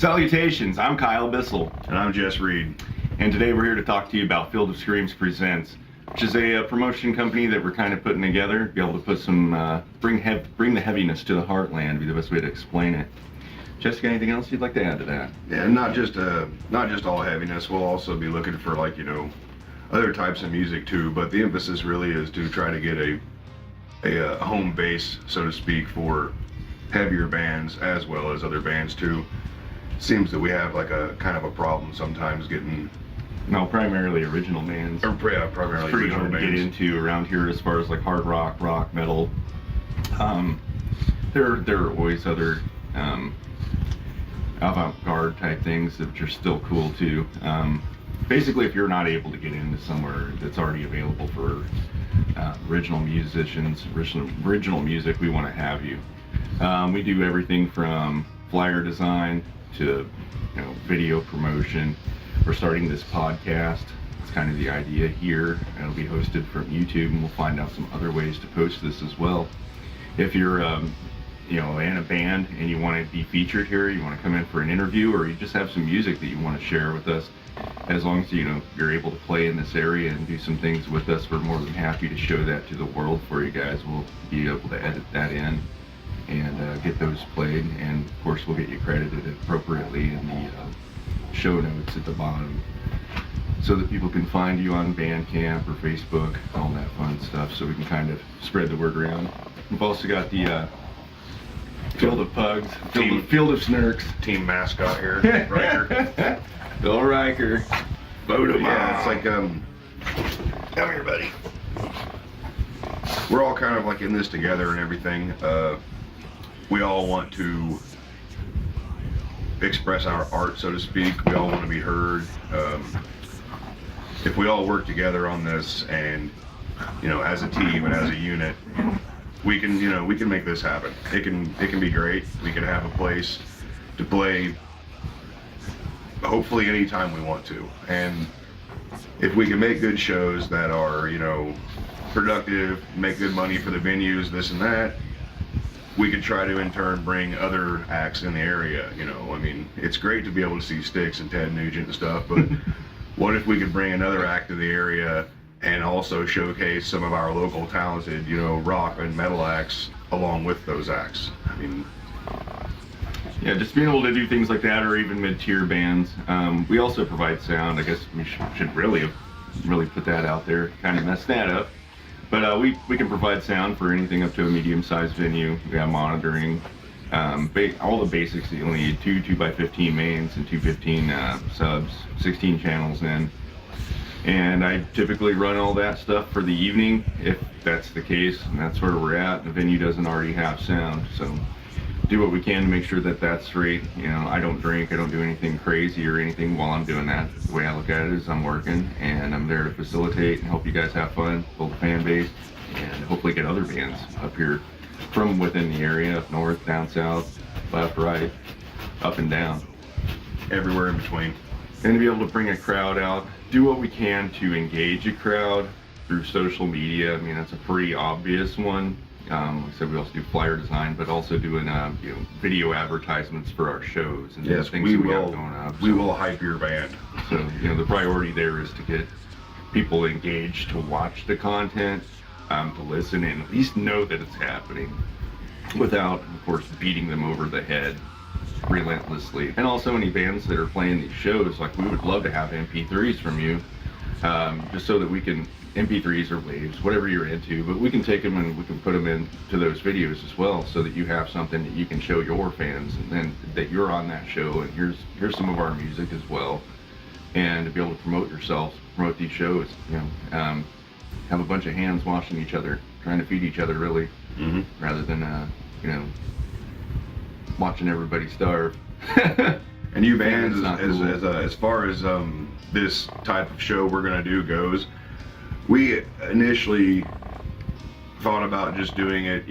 Salutations, I'm Kyle Bissell. And I'm Jess Reed. And today we're here to talk to you about Field of Screams Presents, which is a promotion company that we're kind of putting together to be able to put some, bring the heaviness to the heartland, be the best way to explain it. Jessica, anything else you'd like to add to that? Yeah, not just all heaviness. We'll also be looking for other types of music too, but the emphasis really is to try to get a home base, so to speak, for heavier bands as well as other bands too. Seems that we have like a kind of a problem sometimes getting primarily original bands. Primarily it's pretty original hard to bands. get into around here as far as like hard rock, metal. There are always other avant-garde type things that are still cool too. Basically, if you're not able to get into somewhere that's already available for original musicians, original music, we want to have you. We do everything from flyer design to video promotion. We're starting this podcast. It's kind of the idea here. It'll be hosted from YouTube, and we'll find out some other ways to post this as well. If you're in a band and you want to be featured here, you want to come in for an interview, or you just have some music that you want to share with us, as long as you're able to play in this area and do some things with us, we're more than happy to show that to the world for you guys. We'll be able to edit that in and get those played, and of course we'll get you credited appropriately in the show notes at the bottom, so that people can find you on Bandcamp or Facebook, all that fun stuff, so we can kind of spread the word around. We've also got the Field of Pugs, Field of Snurks. Team mascot here, Riker. Bill Riker. Vote him Yeah, it's like come here, buddy. We're all kind of like in this together and everything. We all want to express our art, so to speak. We all want to be heard. If we all work together on this, and as a team and as a unit, we can make this happen. It can be great. We can have a place to play, hopefully anytime we want to. And if we can make good shows that are productive, make good money for the venues, this and that, we could try to in turn bring other acts in the area. It's great to be able to see Styx and Ted Nugent and stuff, but what if we could bring another act to the area and also showcase some of our local talented, rock and metal acts along with those acts? Yeah, just being able to do things like that, or even mid-tier bands. We also provide sound. I guess we should really put that out there, kind of mess that up. But we can provide sound for anything up to a medium-sized venue. We have monitoring, all the basics that you'll need: two 2x15 mains and two 15 subs, 16 channels in. And I typically run all that stuff for the evening, if that's the case, and that's where we're at. The venue doesn't already have sound, so do what we can to make sure that that's straight. I don't drink, I don't do anything crazy or anything while I'm doing that. The way I look at it is I'm working, and I'm there to facilitate and help you guys have fun, build a fan base, and hopefully get other bands up here from within the area, up north, down south, left, right, up and down. Everywhere in between. And to be able to bring a crowd out, do what we can to engage a crowd through social media. That's a pretty obvious one. Like I said, we also do flyer design, but also doing video advertisements for our shows and yes, things we that we will, have going up. We will hype your band. So the priority there is to get people engaged to watch the content, to listen and at least know that it's happening, without, of course, beating them over the head relentlessly. And also any bands that are playing these shows, like, we would love to have MP3s from you, just so that we can, MP3s or waves, whatever you're into, but we can take them and we can put them into those videos as well, so that you have something that you can show your fans, and then that you're on that show, and here's some of our music as well. And to be able to promote yourselves, promote these shows, have a bunch of hands washing each other, trying to feed each other, really, rather than watching everybody starve. And you bands, as far as this type of show we're gonna do goes, we initially thought about just doing it,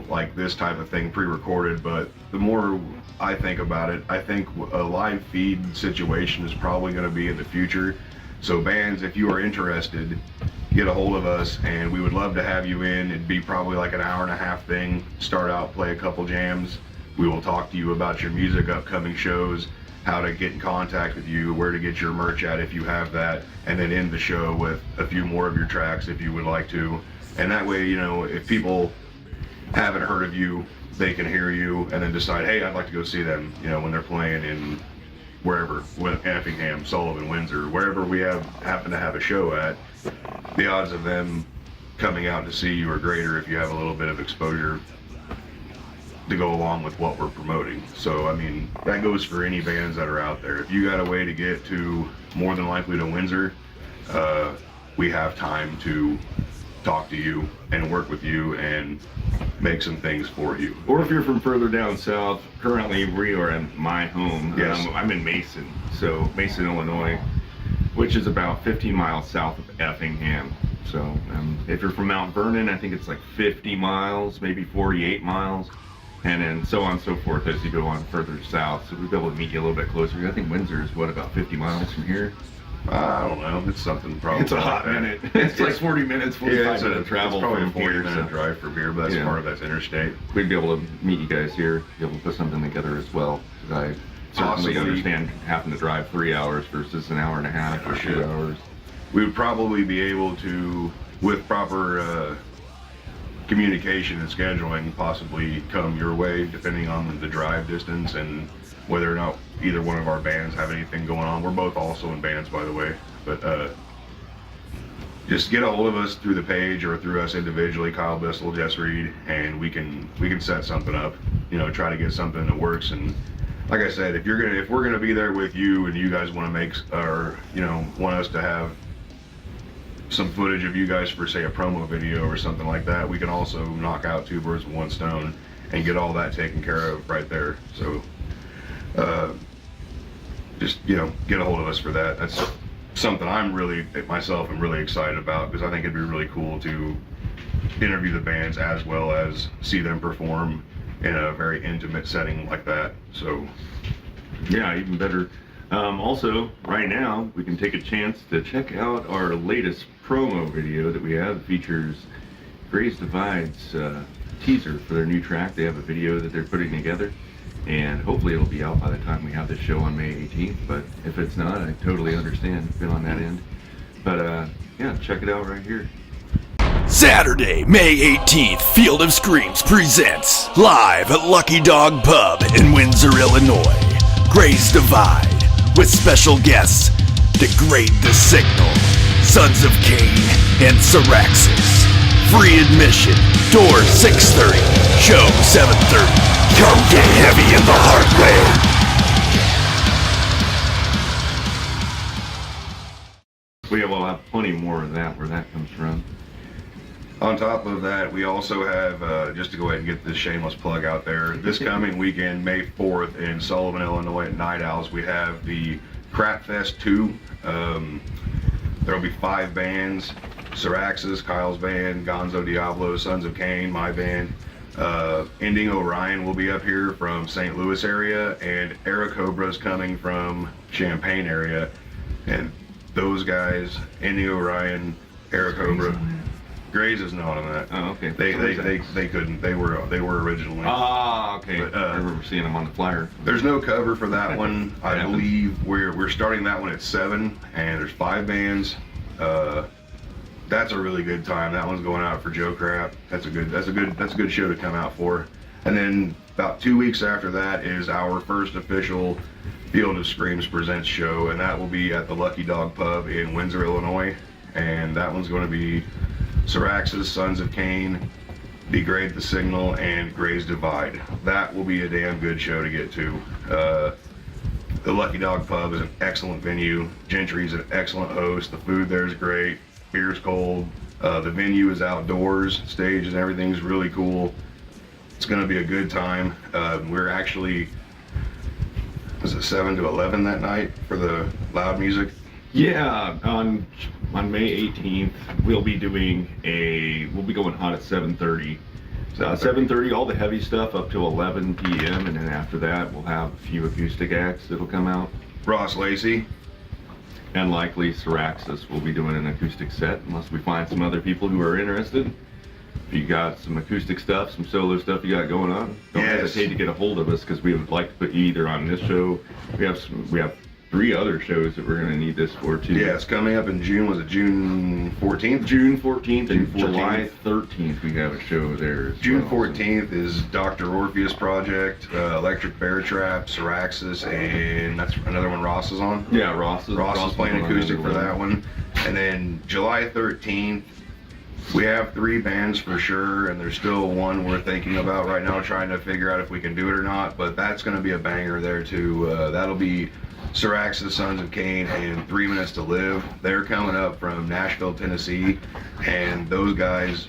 like this type of thing pre-recorded, but the more I think about it, I think a live feed situation is probably going to be in the future. So bands, if you are interested, get a hold of us, and we would love to have you in. It'd be probably like an hour and a half thing. Start out, play a couple jams. We will talk to you about your music, upcoming shows, how to get in contact with you, where to get your merch at if you have that, and then end the show with a few more of your tracks if you would like to. And that way, you know, if people haven't heard of you, they can hear you and then decide, hey, I'd like to go see them, you know, when they're playing in wherever, Effingham, Sullivan, Windsor, wherever we happen to have a show at. The odds of them coming out to see you are greater if you have a little bit of exposure to go along with what we're promoting. So, I mean, that goes for any bands that are out there. If you got a way to get to more than likely to Windsor, we have time to talk to you and work with you and make some things for you. Or if you're from further down south, currently we are in my home. Yes. I'm in Mason, Illinois, which is about 15 miles south of Effingham. So if you're from Mount Vernon, I think it's like 50 miles, maybe 48 miles, and then so on and so forth as you go on further south. So we'll be able to meet you a little bit closer. I think Windsor is, about 50 miles from here? I don't know. It's something probably. It's a hot minute. It's like 40 minutes, 45 minutes travel. It's probably from a 40 here, minute drive from here, but that's part of that's interstate. We'd be able to meet you guys here, be able to put something together as well. I certainly understand having to drive 3 hours versus an hour and a half or 2 hours. We would probably be able to, with proper communication and scheduling, possibly come your way, depending on the drive distance and whether or not either one of our bands have anything going on. We're both also in bands, by the way, but just get a hold of us through the page or through us individually, Kyle Bissell, Jess Reed, and we can set something up. You know, try to get something that works. And like I said, if we're gonna be there with you and you guys want to make, or you know, want us to have some footage of you guys for, say, a promo video or something like that, we can also knock out 2 birds with 1 stone and get all that taken care of right there. So just, you know, get a hold of us for that. That's something I'm really excited about, because I think it'd be really cool to interview the bands as well as see them perform in a very intimate setting like that. So yeah, even better. Also, right now, we can take a chance to check out our latest promo video that we have. It features Grace Divide's teaser for their new track. They have a video that they're putting together, and hopefully it'll be out by the time we have this show on May 18th, but if it's not, I totally understand, feel on that end. But yeah, check it out right here. Saturday, May 18th, Field of Screams presents, live at Lucky Dog Pub in Windsor, Illinois, Grace Divide, with special guests Degrade the Signal, Sons of Cain, and Syraxis. Free admission, door 6:30, show 7:30. Come get heavy in the heartland. We'll have plenty more of that, where that comes from. on top of that, we also have, just to go ahead and get this shameless plug out there, this coming weekend, May 4th in Sullivan, Illinois at Night Owls, we have the Crap Fest 2. There will be 5 bands: Syraxis, Kyle's band, Gonzo Diablo, Sons of Cain, my band. Ending Orion will be up here from St. Louis area, and Era Cobra's coming from Champaign area. And those guys, Ending Orion, Era Cobra, Grays is not on that. Oh, okay. They couldn't. They were originally. Ah, okay. But, I remember seeing them on the flyer. There's no cover for that one. I believe we're starting that one at 7, and there's 5 bands. That's a really good time. That one's going out for Joe Crap. That's a good show to come out for. And then about 2 weeks after that is our first official Field of Screams Presents show, and that will be at the Lucky Dog Pub in Windsor, Illinois. And that one's going to be Syraxis, Sons of Cain, Degrade the Signal, and Grays Divide. That will be a damn good show to get to. The Lucky Dog Pub is an excellent venue. Gentry's an excellent host. The food there is great. Beer's cold. The venue is outdoors. Stage and everything's really cool. It's going to be a good time. We're actually, was it 7 to 11 that night for the loud music? Yeah, on May 18th, we'll be going hot at 7:30. So 7:30, all the heavy stuff up to 11 p.m. and then after that, we'll have a few acoustic acts that'll come out. Ross Lacey. And likely Syraxis will be doing an acoustic set, unless we find some other people who are interested. if you got some acoustic stuff, some solo stuff you got going on, don't Yes. hesitate to get a hold of us, because we would like to put you either on this show. We have 3 other shows that we're going to need this for too. Yeah, it's coming up in June. Was it June 14th? June 14th and June 14th. July 13th we have a show there as June well. 14th is Dr. Orpheus Project, Electric Bear Trap, Syraxis, and that's another one Ross is on. Yeah, Ross is Playing on acoustic another for that one. And then July 13th, we have 3 bands for sure, and there's still one we're thinking about right now, trying to figure out if we can do it or not, but that's going to be a banger there too. That'll be Syraxis, Sons of Cain, and 3 Minutes to Live. They're coming up from Nashville, Tennessee, and those guys,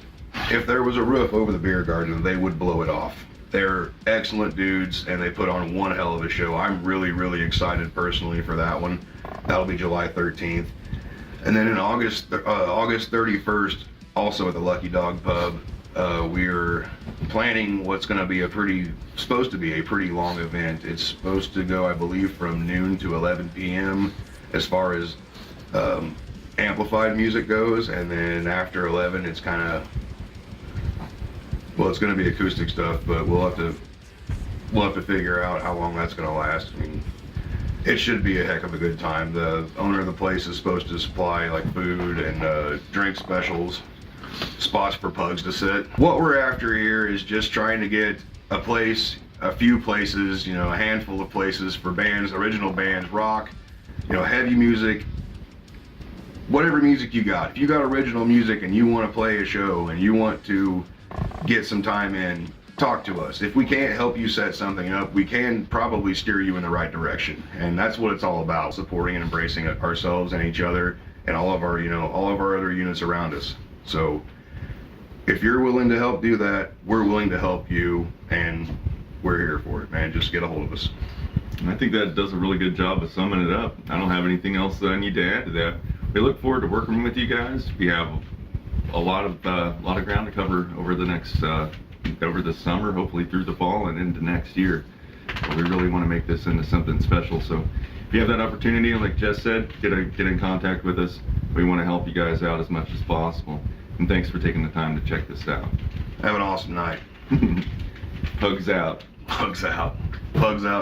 if there was a roof over the beer garden, they would blow it off. They're excellent dudes, and they put on one hell of a show. I'm really, really excited personally for that one. That'll be July 13th. And then in August 31st, also at the Lucky Dog Pub, we're planning what's going to be supposed to be a pretty long event. It's supposed to go, I believe, from noon to 11 p.m. as far as amplified music goes, and then after 11, it's kind of, well, it's going to be acoustic stuff, but we'll have to figure out how long that's going to last. I mean, it should be a heck of a good time. The owner of the place is supposed to supply like food and drink specials, spots for pugs to sit. What we're after here is just trying to get a few places, a handful of places for bands, original bands, rock, heavy music, whatever music you got. If you got original music and you want to play a show and you want to get some time in, talk to us. If we can't help you set something up, we can probably steer you in the right direction. And that's what it's all about, supporting and embracing ourselves and each other and all of our other units around us. So if you're willing to help do that, we're willing to help you, and we're here for it, man. Just get a hold of us. And I think that does a really good job of summing it up. I don't have anything else that I need to add to that. We look forward to working with you guys. We have a lot of ground to cover over the summer, hopefully through the fall and into next year. But we really want to make this into something special. So if you have that opportunity, like Jess said, get in contact with us. We want to help you guys out as much as possible. And thanks for taking the time to check this out. Have an awesome night. Pugs out. Pugs out. Pugs out.